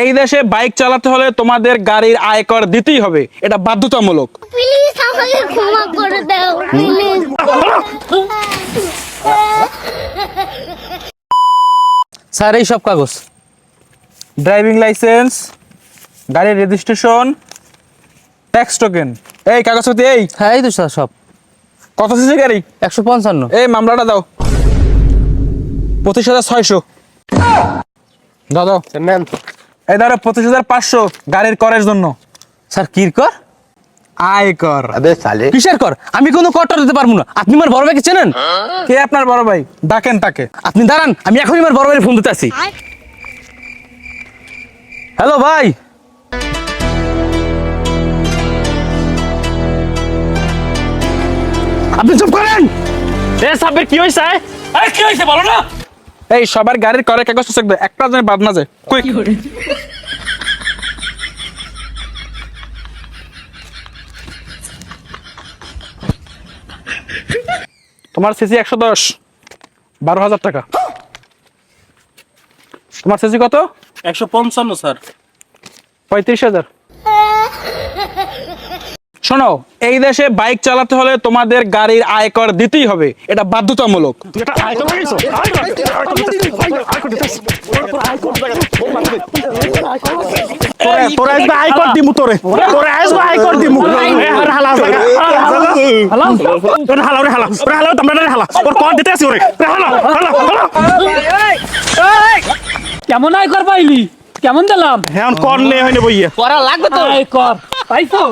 এই দেশে বাইক চালাতে হলে তোমাদের গাড়ির আয়কর দিতেই হবে, এটা বাধ্যতামূলক। প্লিজ আমাকে ক্ষমা করে দাও প্লিজ। স্যার এই সব কাগজ, ড্রাইভিং লাইসেন্স, গাড়ির রেজিস্ট্রেশন, ট্যাক্স টোকেন, এই কাগজপত্র। এই হ্যাঁ এই তো স্যার সব। কত সিসি গাড়ি? 155। এই মামলাটা দাও, 25,600 দাও দাও। এই ধরো 25,500 গাড়ির করের জন্য। স্যার কির কর? আয়কর। কিসের কর? আমি কোনো কর দিতে পারবো না। আপনি আমার বড় ভাইকে চেনেন? কে আপনার বড় ভাই? ডাকেন তাকে। আপনি দাঁড়ান, আমি এখনই আমার বড় ভাইয়ের ফোন দিতে আসি। হ্যালো ভাই, আপনি চুপ করেন। সাব্বির কি হয়েছে? কি হয়েছে বলো না। এই সবার গাড়ির করের কাগজ চেক দাও, একটা যেন বাদ না যায়। কুইক। তোমার সিসি 110, 12,000 টাকা। তোমার সিসি কত? 155 স্যার। 35,000। শোনো, এই দেশে বাইক চালাতে হলে তোমাদের গাড়ির আয়কর দিতেই হবে, এটা বাধ্যতামূলক। তোরা আসবে আয়কর দিমু তোরে। তোরা আসবে আয়কর দিমু। হালা হালা হালা রে হালা। ওরে হালা তোমরা রে হালা। ওর কর দিতে আসি ওরে। হালা হালা হালা। কেমন আয়কর পাইলি? কেমন দিলাম? হ্যাঁ কর নে হইনে বইয়া। করা লাগবে তো। আয়কর পাইছো?